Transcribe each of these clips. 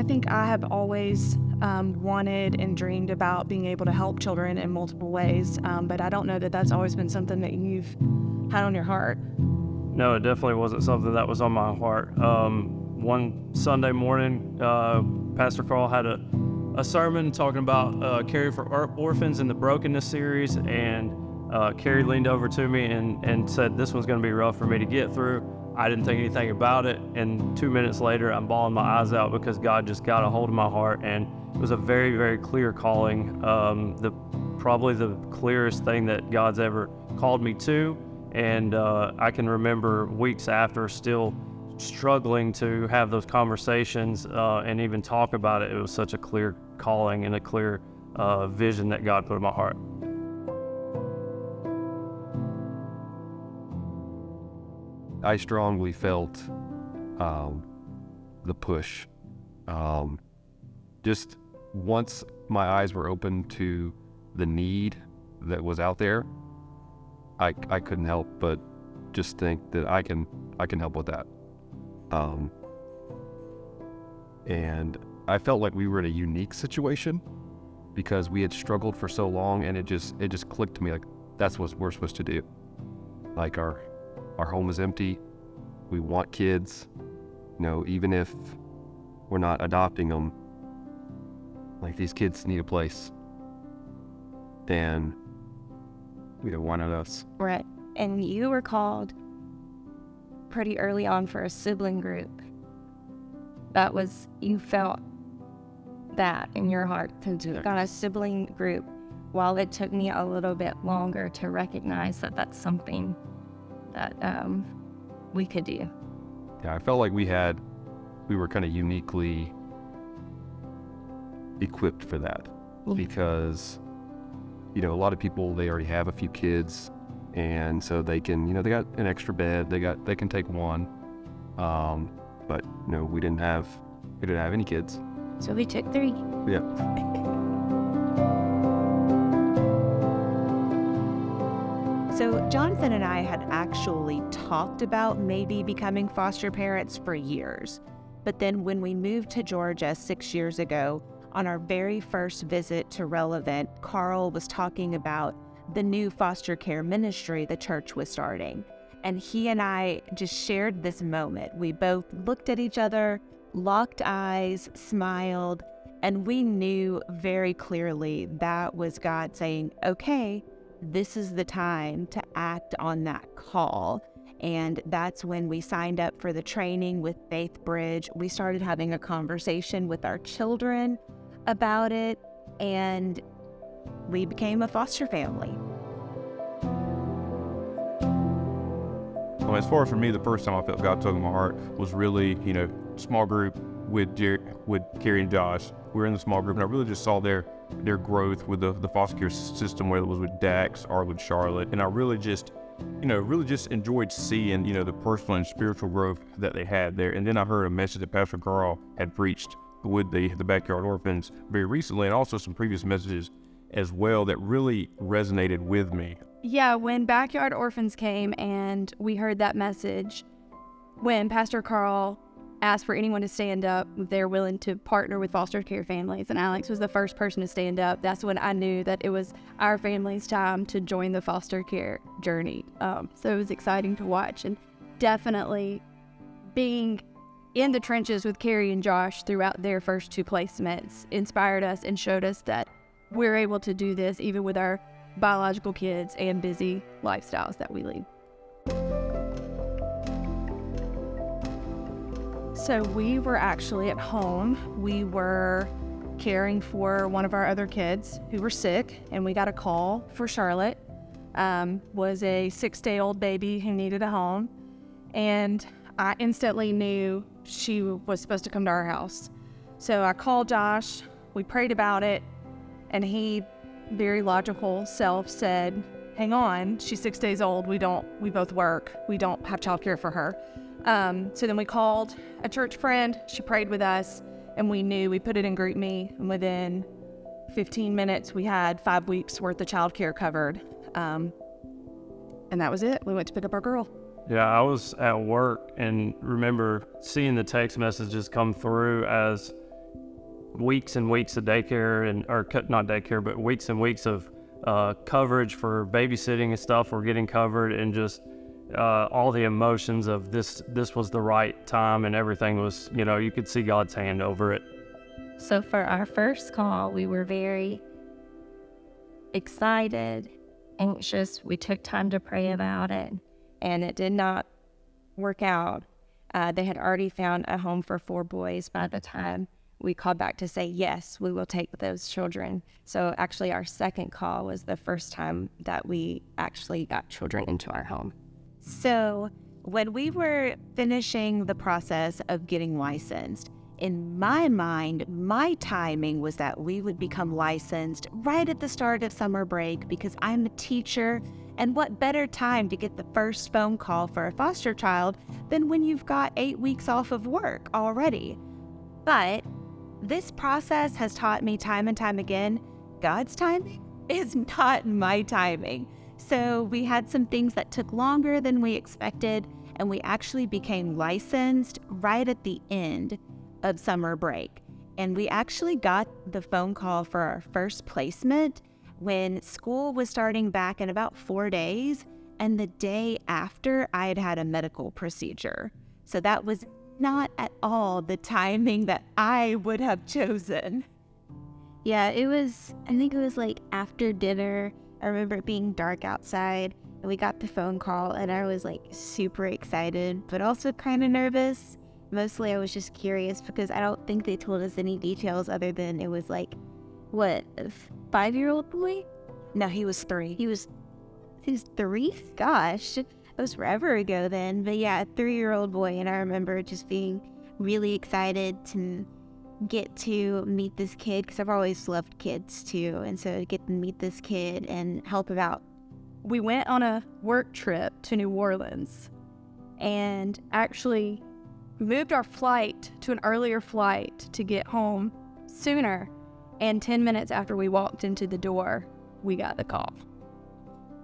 think I have always wanted and dreamed about being able to help children in multiple ways, but I don't know that that's always been something that you've had on your heart. No, it definitely wasn't something that was on my heart. One Sunday morning, Pastor Carl had a sermon talking about Caring for Orphans in the Brokenness series, and Carrie leaned over to me and said, "This one's going to be rough for me to get through." I didn't think anything about it, and 2 minutes later, I'm bawling my eyes out because God just got a hold of my heart, and it was a very, very clear calling. Probably the clearest thing that God's ever called me to, and I can remember weeks after still struggling to have those conversations and even talk about it. It was such a clear calling and a clear vision that God put in my heart. I strongly felt the push. Just once my eyes were open to the need that was out there, I couldn't help but just think that I can help with that. And I felt like we were in a unique situation because we had struggled for so long, and it just clicked to me like that's what we're supposed to do. Like our home is empty. We want kids, even if we're not adopting them, like these kids need a place. And why not us? Right. And you were called pretty early on for a sibling group. You felt that in your heart to got a sibling group, while it took me a little bit longer to recognize that that's something that we could do. Yeah, I felt like we were kind of uniquely equipped for that because, a lot of people, they already have a few kids, and so they can, they got an extra bed, they can take one, but we didn't have any kids. So we took 3. Yeah. So Jonathan and I had actually talked about maybe becoming foster parents for years. But then when we moved to Georgia 6 years ago, on our very first visit to Relevant, Carl was talking about the new foster care ministry the church was starting. And he and I just shared this moment. We both looked at each other, locked eyes, smiled, and we knew very clearly that was God saying, okay, this is the time to act on that call. And that's when we signed up for the training with Faith Bridge. We started having a conversation with our children about it, and we became a foster family. Well, as far as for me, the first time I felt God tugging my heart was really, small group with Carrie and Josh. We were in the small group, and I really just saw their growth with the foster care system, whether it was with Dax or with Charlotte. And I really just enjoyed seeing, the personal and spiritual growth that they had there. And then I heard a message that Pastor Carl had preached with the Backyard Orphans very recently, and also some previous messages as well that really resonated with me. Yeah, when Backyard Orphans came and we heard that message, when Pastor Carl asked for anyone to stand up, they're willing to partner with foster care families, and Alex was the first person to stand up. That's when I knew that it was our family's time to join the foster care journey. So it was exciting to watch, and definitely being in the trenches with Carrie and Josh throughout their first 2 placements inspired us and showed us that we're able to do this even with our biological kids and busy lifestyles that we lead. So we were actually at home. We were caring for one of our other kids who were sick, and we got a call for Charlotte. Was a 6-day-old baby who needed a home, and I instantly knew she was supposed to come to our house. So I called Josh, we prayed about it, and he, very logical self, said, hang on, she's 6 days old, we both work, we don't have childcare for her. So then we called a church friend, she prayed with us, and we put it in GroupMe, and within 15 minutes we had 5 weeks worth of childcare covered. And that was it. We went to pick up our girl. Yeah, I was at work and remember seeing the text messages come through as weeks and weeks of daycare not daycare, but weeks and weeks of coverage for babysitting and stuff were getting covered, and just all the emotions of this was the right time, and everything was, you could see God's hand over it. So for our first call, we were very excited, anxious. We took time to pray about it, and it did not work out. They had already found a home for 4 boys by the time we called back to say, yes, we will take those children. So actually our second call was the first time that we actually got children into our home. So when we were finishing the process of getting licensed, in my mind, my timing was that we would become licensed right at the start of summer break, because I'm a teacher, and what better time to get the first phone call for a foster child than when you've got 8 weeks off of work already. But this process has taught me time and time again, God's timing is not my timing. So we had some things that took longer than we expected, and we actually became licensed right at the end of summer break. And we actually got the phone call for our first placement when school was starting back in about 4 days, and the day after I had had a medical procedure. So that was not at all the timing that I would have chosen. Yeah, I think it was like after dinner. I remember it being dark outside, and we got the phone call, and I was like super excited, but also kind of nervous. Mostly I was just curious because I don't think they told us any details other than it was like, what, a 5-year-old boy? No, he was 3. He was 3? Gosh, it was forever ago then. But yeah, a 3-year-old boy, and I remember just being really excited to get to meet this kid, because I've always loved kids too, and so to get to meet this kid and help him out. We went on a work trip to New Orleans, and actually moved our flight to an earlier flight to get home sooner, and 10 minutes after we walked into the door, we got the call.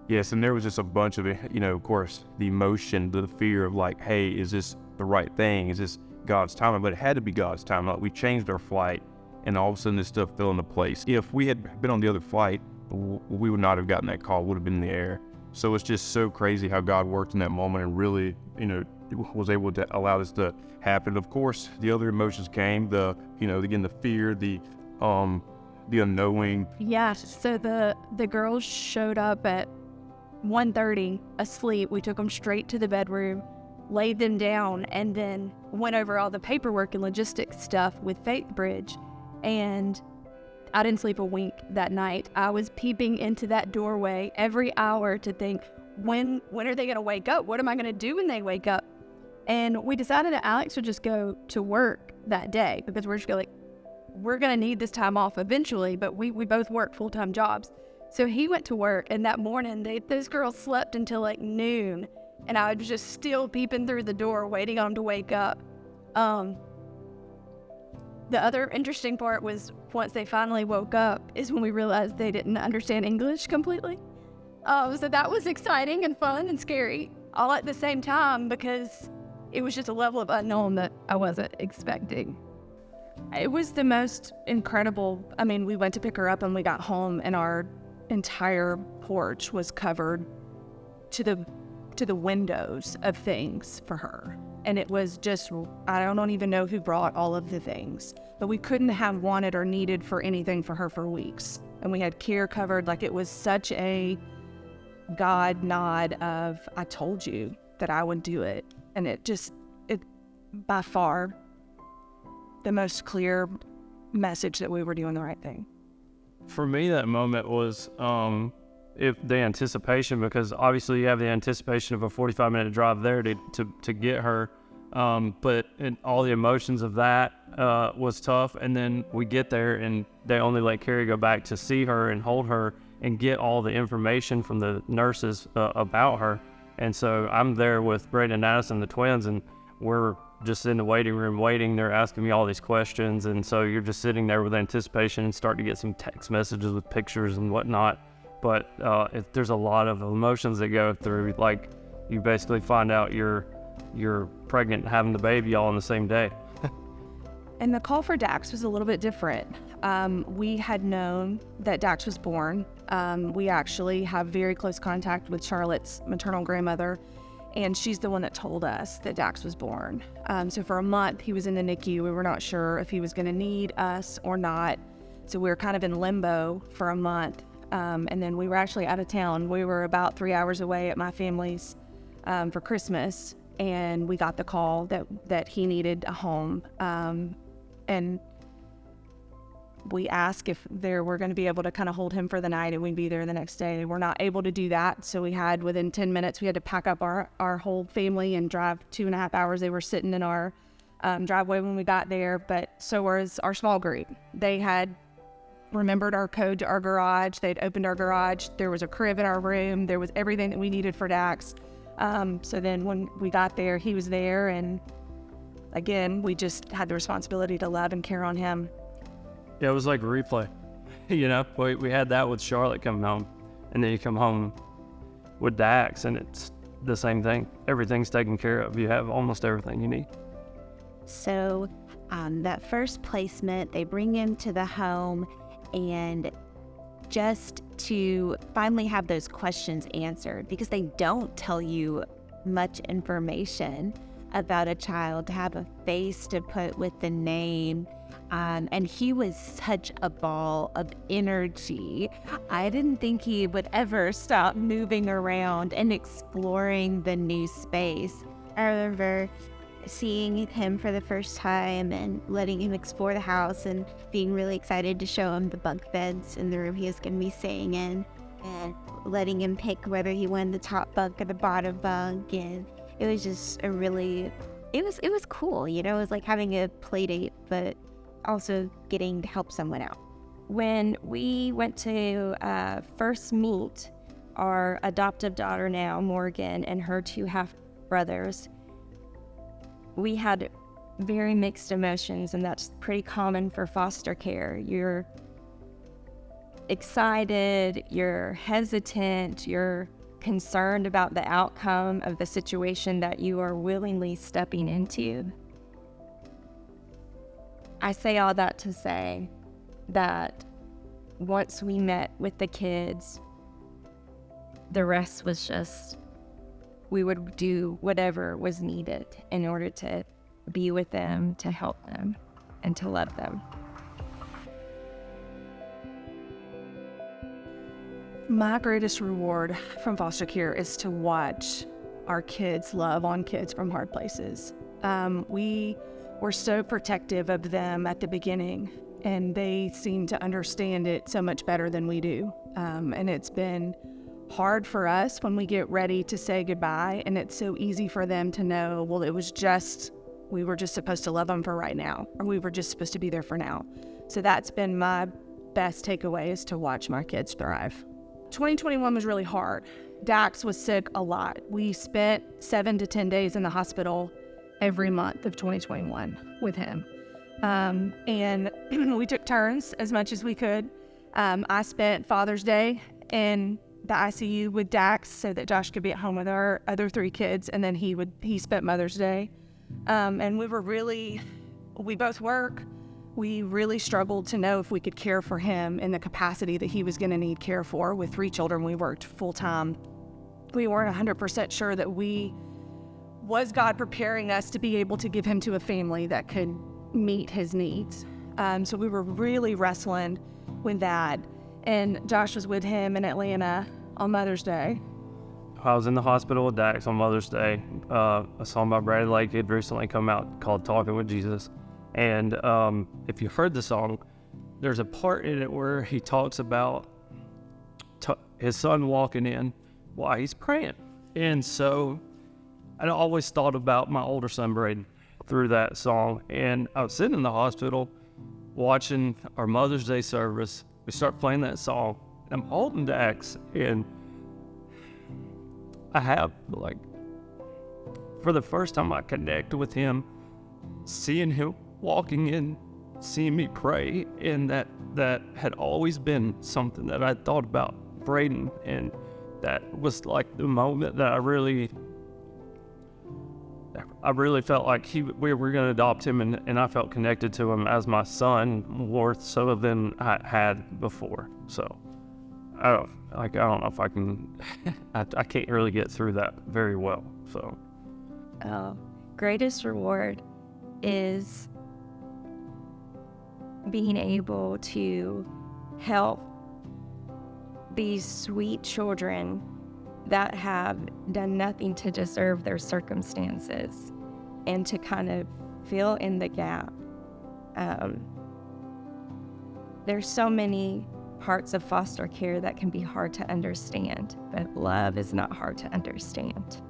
Yes, and there was just a bunch of it, of course, the emotion, the fear of like, hey, is this the right thing? Is this God's timing? But it had to be God's time. Like, we changed our flight, and all of a sudden this stuff fell into place. If we had been on the other flight, we would not have gotten that call. It would have been in the air. So it's just so crazy how God worked in that moment and really, was able to allow this to happen. Of course, the other emotions came, again, the fear, the unknowing. Yeah, so the girls showed up at 1:30 asleep. We took them straight to the bedroom, laid them down, and then went over all the paperwork and logistics stuff with Faithbridge. And I didn't sleep a wink that night. I was peeping into that doorway every hour to think, when are they going to wake up? What am I going to do when they wake up? And we decided that Alex would just go to work that day, because we're just like, we're going to need this time off eventually, but we both work full-time jobs. So he went to work, and that morning, those girls slept until like noon, and I was just still peeping through the door, waiting on them to wake up. The other interesting part was once they finally woke up is when we realized they didn't understand English completely. So that was exciting and fun and scary all at the same time, because it was just a level of unknown that I wasn't expecting. It was the most incredible. I mean, we went to pick her up and we got home and our entire porch was covered to the windows of things for her. And it was just, I don't even know who brought all of the things, but we couldn't have wanted or needed for anything for her for weeks. And we had care covered. Like, it was such a God nod of, I told you that I would do it. And it by far the most clear message that we were doing the right thing. For me, that moment was if the anticipation, because obviously you have the anticipation of a 45-minute drive there to get her, but all the emotions of that was tough. And then we get there and they only let Carrie go back to see her and hold her and get all the information from the nurses about her. And so I'm there with Braden and Addison, the twins, and we're just in the waiting room waiting. They're asking me all these questions, and so you're just sitting there with anticipation and start to get some text messages with pictures and whatnot. But there's a lot of emotions that go through. Like, you basically find out you're pregnant and having the baby all on the same day. And the call for Dax was a little bit different. We had known that Dax was born. We actually have very close contact with Charlotte's maternal grandmother, and she's the one that told us that Dax was born. So for a month, he was in the NICU. We were not sure if he was going to need us or not. So we were kind of in limbo for a month. And then we were actually out of town. We were about 3 hours away at my family's for Christmas, and we got the call that he needed a home. And we asked if they were going to be able to kind of hold him for the night and we'd be there the next day. They were not able to do that. So within 10 minutes, we had to pack up our whole family and drive 2.5 hours. They were sitting in our driveway when we got there, but so was our small group. They had remembered our code to our garage. They'd opened our garage. There was a crib in our room. There was everything that we needed for Dax. So then when we got there, he was there, and again, we just had the responsibility to love and care on him. Yeah, it was like a replay. We had that with Charlotte coming home, and then you come home with Dax, and it's the same thing. Everything's taken care of. You have almost everything you need. So that first placement, they bring him to the home, and just to finally have those questions answered, because they don't tell you much information about a child, to have a face to put with the name. And he was such a ball of energy. I didn't think he would ever stop moving around and exploring the new space. I remember seeing him for the first time and letting him explore the house and being really excited to show him the bunk beds in the room he was going to be staying in, and letting him pick whether he wanted the top bunk or the bottom bunk. And it was just it was cool, it was like having a play date, but also getting to help someone out. When we went to first meet our adoptive daughter now, Morgan, and her 2 half-brothers, we had very mixed emotions, and that's pretty common for foster care. You're excited, you're hesitant, you're concerned about the outcome of the situation that you are willingly stepping into. I say all that to say that once we met with the kids, the rest was just, we would do whatever was needed in order to be with them, to help them, and to love them. My greatest reward from foster care is to watch our kids love on kids from hard places. We were so protective of them at the beginning, and they seem to understand it so much better than we do. And it's been hard for us when we get ready to say goodbye, and it's so easy for them to know, well, we were just supposed to love them for right now, or we were just supposed to be there for now. So that's been my best takeaway, is to watch my kids thrive. 2021 was really hard. Dax was sick a lot. We spent 7 to 10 days in the hospital every month of 2021 with him. And we took turns as much as we could. I spent Father's Day in the ICU with Dax so that Josh could be at home with our other 3 kids, and then he spent Mother's Day. And we both work. We really struggled to know if we could care for him in the capacity that he was going to need care for. With 3 children, we worked full time. We weren't 100% sure that was God preparing us to be able to give him to a family that could meet his needs. So we were really wrestling with that. And Josh was with him in Atlanta on Mother's Day. I was in the hospital with Dax on Mother's Day. A song by Brad Lake had recently come out called Talking with Jesus. And if you heard the song, there's a part in it where he talks about his son walking in while he's praying. And so I always thought about my older son, Braden, through that song. And I was sitting in the hospital watching our Mother's Day service. We start playing that song. I'm holding Dax, and I have, for the first time I connect with him, seeing him walking in, seeing me pray, and that had always been something that I thought about Braden, and that was like the moment that I really felt like we were going to adopt him, and I felt connected to him as my son more so than I had before. So I don't know if I can, I can't really get through that very well. So greatest reward is being able to help these sweet children that have done nothing to deserve their circumstances, and to kind of fill in the gap. There's so many parts of foster care that can be hard to understand, but love is not hard to understand.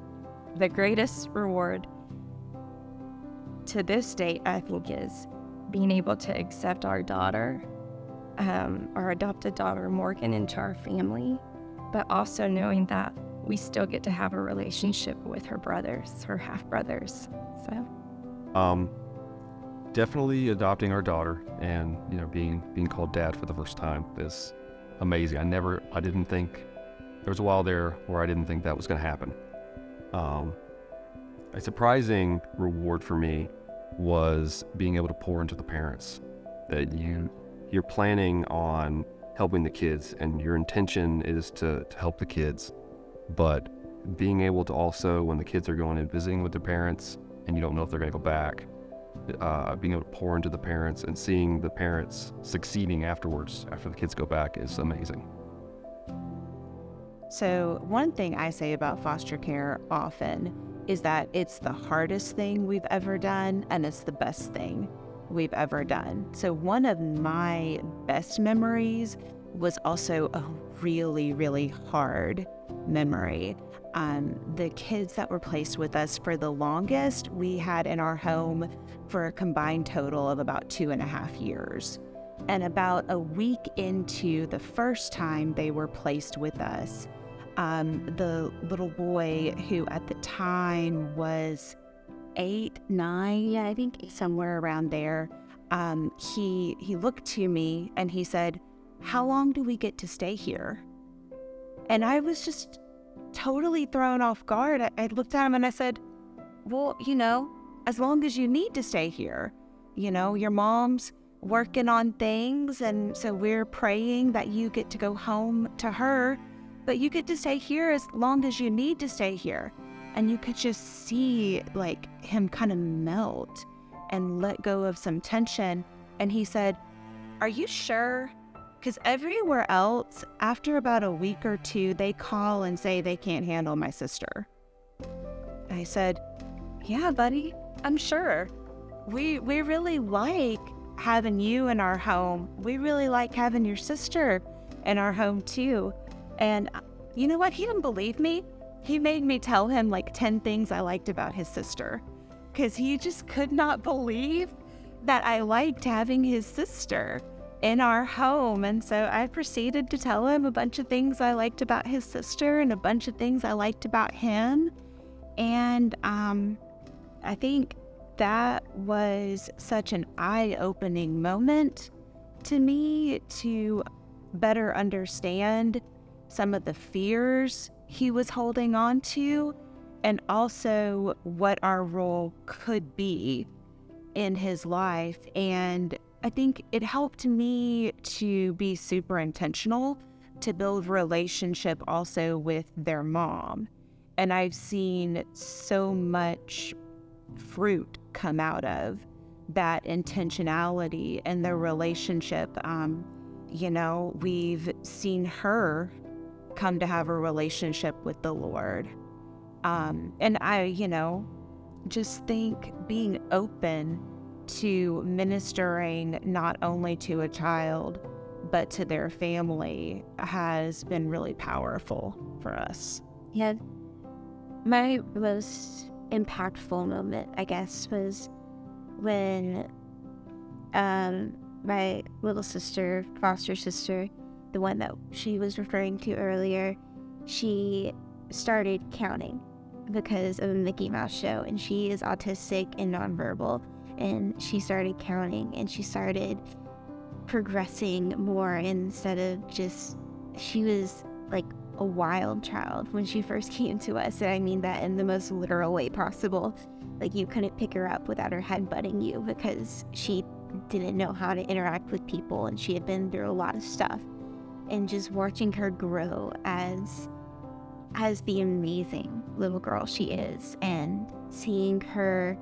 The greatest reward to this date, I think, is being able to accept our daughter, our adopted daughter Morgan, into our family, but also knowing that we still get to have a relationship with her brothers, her half-brothers. So Definitely adopting our daughter and, you know, being called dad for the first time is amazing. I didn't think, there was a while there where I didn't think that was going to happen. A surprising reward for me was being able to pour into the parents, that you're planning on helping the kids and your intention is to help the kids, but being able to also, when the kids are going and visiting with their parents and you don't know if they're going to go back, being able to pour into the parents and seeing the parents succeeding afterwards after the kids go back is amazing. So one thing I say about foster care often is that it's the hardest thing we've ever done, and it's the best thing we've ever done. So one of my best memories was also a really, really hard memory. The kids that were placed with us for the longest, we had in our home for a combined total of about 2.5 years. And about a week into the first time they were placed with us, the little boy, who at the time was 8, 9, yeah, I think somewhere around there, he looked to me and he said, "How long do we get to stay here?" And I was just totally thrown off guard. I looked at him and I said, "Well, as long as you need to stay here. Your mom's working on things, and so we're praying that you get to go home to her, but you get to stay here as long as you need to stay here." And you could just see like him kind of melt and let go of some tension. And he said, "Are you sure? Because everywhere else, after about a week or two, they call and say they can't handle my sister." I said, "Yeah, buddy, I'm sure. We really like having you in our home. We really like having your sister in our home too." And you know what? He didn't believe me. He made me tell him like 10 things I liked about his sister, because he just could not believe that I liked having his sister in our home. And so I proceeded to tell him a bunch of things I liked about his sister and a bunch of things I liked about him. And I think that was such an eye-opening moment to me to better understand some of the fears he was holding on to, and also what our role could be in his life. And I think it helped me to be super intentional to build relationship also with their mom. And I've seen so much fruit come out of that intentionality and their relationship. We've seen her come to have a relationship with the Lord. And I, just think being open to ministering not only to a child, but to their family has been really powerful for us. Yeah. My most impactful moment, I guess, was when my little sister, foster sister, the one that she was referring to earlier, she started counting because of a Mickey Mouse show, and she is autistic and nonverbal, and she started counting and she started progressing more instead of just, she was like a wild child when she first came to us, and I mean that in the most literal way possible. Like, you couldn't pick her up without her head butting you because she didn't know how to interact with people, and she had been through a lot of stuff. And just watching her grow as the amazing little girl she is, and seeing her,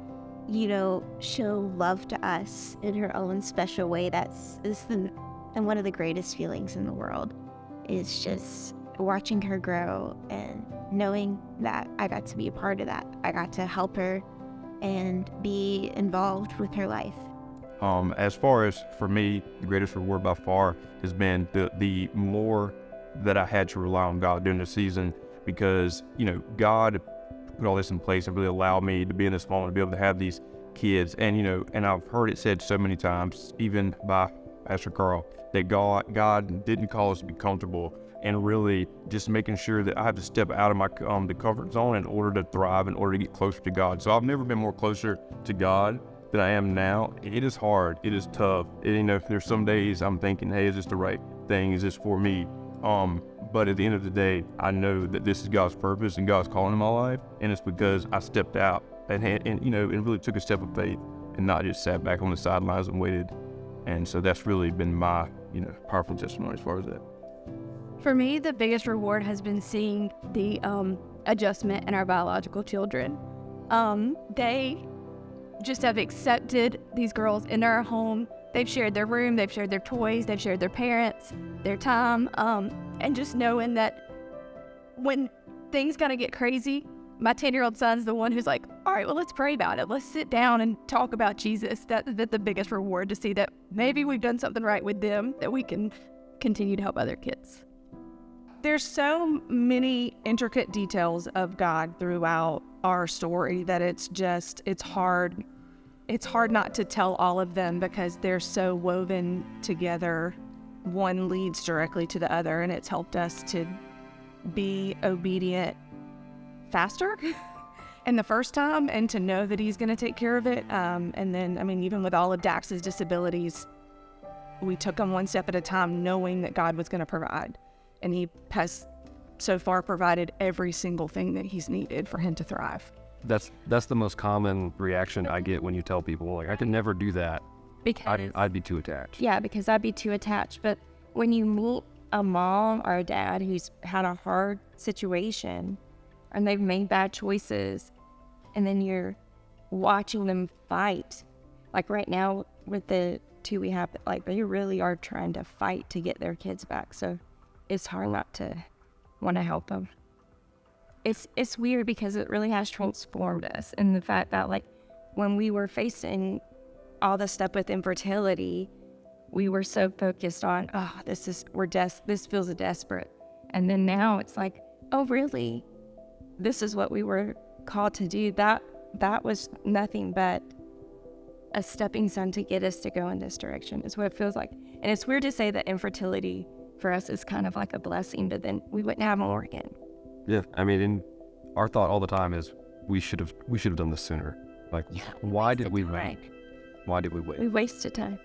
you know, show love to us in her own special way, and one of the greatest feelings in the world is just watching her grow and knowing that I got to be a part of that. I got to help her and be involved with her life. As far as for me, the greatest reward by far has been the more that I had to rely on God during the season, because, you know, God put all this in place and really allowed me to be in this moment, to be able to have these kids. And, you know, and I've heard it said so many times, even by Pastor Carl, that God didn't call us to be comfortable, and really just making sure that I have to step out of my the comfort zone in order to thrive, in order to get closer to God. So I've never been more closer to God than I am now. It is hard. It is tough. You know, there's some days I'm thinking, hey, is this the right thing? Is this for me? But at the end of the day, I know that this is God's purpose and God's calling in my life, and it's because I stepped out and you know, and really took a step of faith and not just sat back on the sidelines and waited. And so that's really been my, you know, powerful testimony as far as that. For me, the biggest reward has been seeing the adjustment in our biological children. They just have accepted these girls in our home. They've shared their room, they've shared their toys, they've shared their parents, their time, and just knowing that when things gotta get crazy, my 10-year-old son's the one who's like, all right, well, let's pray about it. Let's sit down and talk about Jesus. That's the biggest reward, to see that maybe we've done something right with them, that we can continue to help other kids. There's so many intricate details of God throughout our story that it's hard. It's hard not to tell all of them because they're so woven together. One leads directly to the other, and it's helped us to be obedient faster and the first time, and to know that he's going to take care of it. And then, I mean, even with all of Dax's disabilities, we took them one step at a time, knowing that God was going to provide. And he has so far provided every single thing that he's needed for him to thrive. That's the most common reaction I get when you tell people, like, I could never do that. Because I'd be too attached. Yeah, because I'd be too attached. But when you meet a mom or a dad who's had a hard situation and they've made bad choices, and then you're watching them fight, like right now with the two we have, like, they really are trying to fight to get their kids back. So it's hard not to want to help them. It's weird because it really has transformed us, and the fact that, like, when we were facing all the stuff with infertility, we were so focused on, this feels desperate. And then now it's like, oh, really? This is what we were called to do. That was nothing but a stepping stone to get us to go in this direction, is what it feels like. And it's weird to say that infertility for us is kind of like a blessing, but then we wouldn't have more again. Yeah, I mean, our thought all the time is we should have done this sooner. Like, why did we wait? Why did we wait? We wasted time.